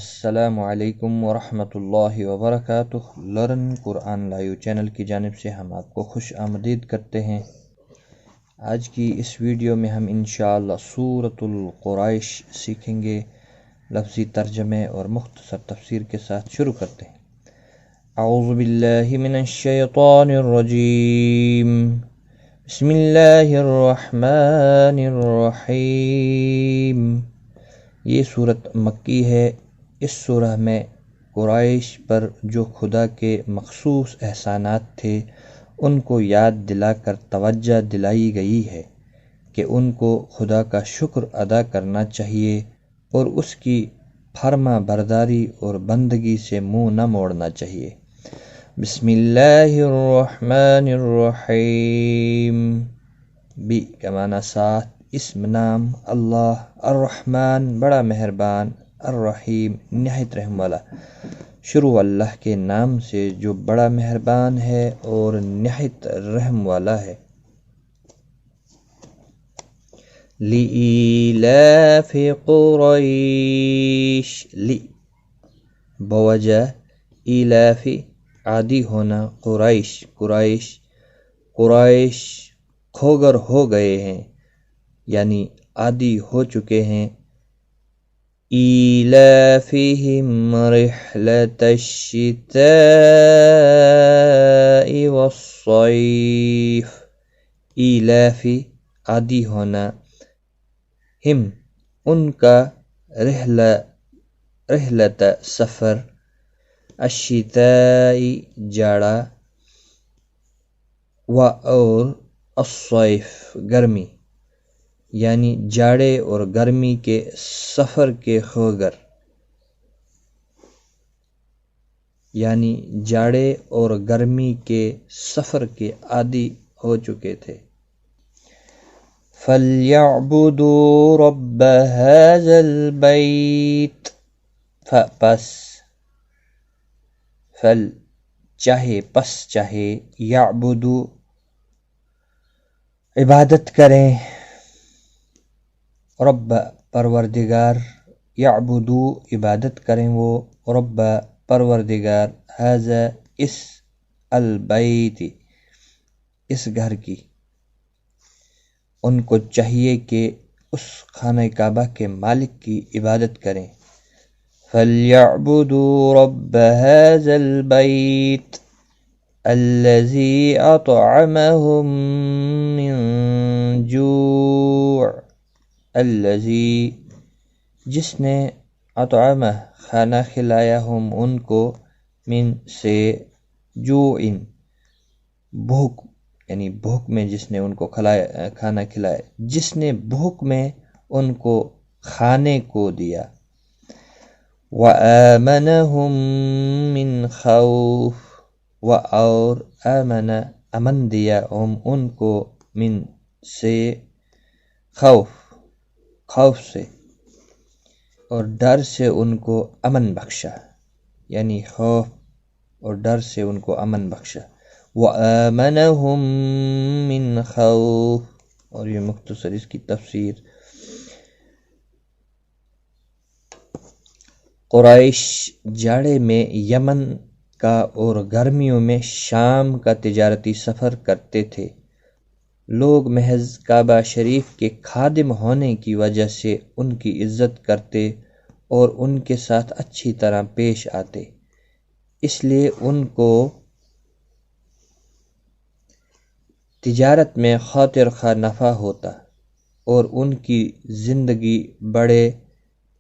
السلام علیکم ورحمۃ اللہ وبرکاتہ۔ لرن قرآن لائیو چینل کی جانب سے ہم آپ کو خوش آمدید کرتے ہیں۔ آج کی اس ویڈیو میں ہم انشاءاللہ سورۃ القریش سیکھیں گے۔ لفظی ترجمے اور مختصر تفسیر کے ساتھ شروع کرتے ہیں۔ اعوذ باللہ من الشیطان الرجیم، بسم اللہ الرحمن الرحیم۔ یہ صورت مکی ہے۔ اس سورہ میں قریش پر جو خدا کے مخصوص احسانات تھے ان کو یاد دلا کر توجہ دلائی گئی ہے کہ ان کو خدا کا شکر ادا کرنا چاہیے اور اس کی فرما برداری اور بندگی سے منہ نہ موڑنا چاہیے۔ بسم اللہ الرحمن الرحیم۔ بی کا معنی ساتھ، اسم نام اللہ، الرحمن بڑا مہربان، الرحیم نہایت رحم والا۔ شروع اللہ کے نام سے جو بڑا مہربان ہے اور نہایت رحم والا ہے۔ لِإِيلَافِ قُرَيْشٍ، لی بوجہ ایلاف عادی ہونا، قریش کھوگر ہو گئے ہیں یعنی عادی ہو چکے ہیں۔ ایلافہم رحلۃ الشتاء والصیف، ایلاف عادی ہونا، ہم ان کا، رحلت سفر، الشتاء جاڑا، اور الصیف گرمی، یعنی جاڑے اور گرمی کے سفر کے خوگر، یعنی جاڑے اور گرمی کے سفر کے عادی ہو چکے تھے۔ فَلْيَعْبُدُوا رَبَّ هَذَا الْبَيْتِ، چاہے یعبدو عبادت کریں، رب پروردگار، یعبدو عبادت کریں وہ، رب پروردگار، ھذا اس، البیت اس گھر کی۔ ان کو چاہیے کہ اس خانہ کعبہ کے مالک کی عبادت کریں۔ فَلْيَعْبُدُوا رَبَّ هَذَا الْبَيْتِ الَّذِي أَطْعَمَهُم مِّن جُوعٍ، الَّذِي جس نے، اطعمہ کھانا کھلایا، ہم ان کو، من سے، جوع بھوک، یعنی بھوک میں جس نے ان کو کھانا کھلایا، جس نے بھوک میں ان کو کھانے کو دیا۔ وَآمَنَهُم مِّن خَوْفٍ، اور آمن امن دیا، ہم ان کو، من سے، خوف سے اور ڈر سے ان کو امن بخشا، یعنی خوف اور ڈر سے ان کو امن بخشا۔ وَآمَنَهُم مِّن خَوْفٍ، اور یہ مختصر اس کی تفسیر۔ قریش جاڑے میں یمن کا اور گرمیوں میں شام کا تجارتی سفر کرتے تھے۔ لوگ محض کعبہ شریف کے خادم ہونے کی وجہ سے ان کی عزت کرتے اور ان کے ساتھ اچھی طرح پیش آتے، اس لیے ان کو تجارت میں خاطر خواہ نفع ہوتا اور ان کی زندگی بڑے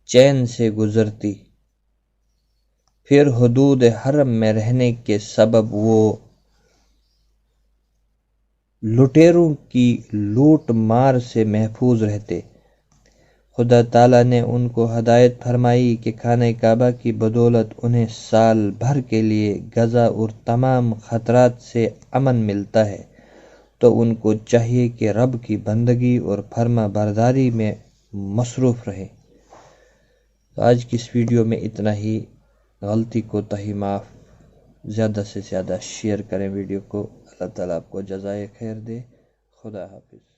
چین سے گزرتی۔ پھر حدود حرم میں رہنے کے سبب وہ لٹیروں کی لوٹ مار سے محفوظ رہتے۔ خدا تعالیٰ نے ان کو ہدایت فرمائی کہ خانہ کعبہ کی بدولت انہیں سال بھر کے لیے غزا اور تمام خطرات سے امن ملتا ہے، تو ان کو چاہیے کہ رب کی بندگی اور فرما برداری میں مصروف رہیں۔ آج کی اس ویڈیو میں اتنا ہی۔ غلطی کوتاہی معاف، زیادہ سے زیادہ شیئر کریں ویڈیو کو۔ اللہ تعالیٰ آپ کو جزائے خیر دے۔ خدا حافظ۔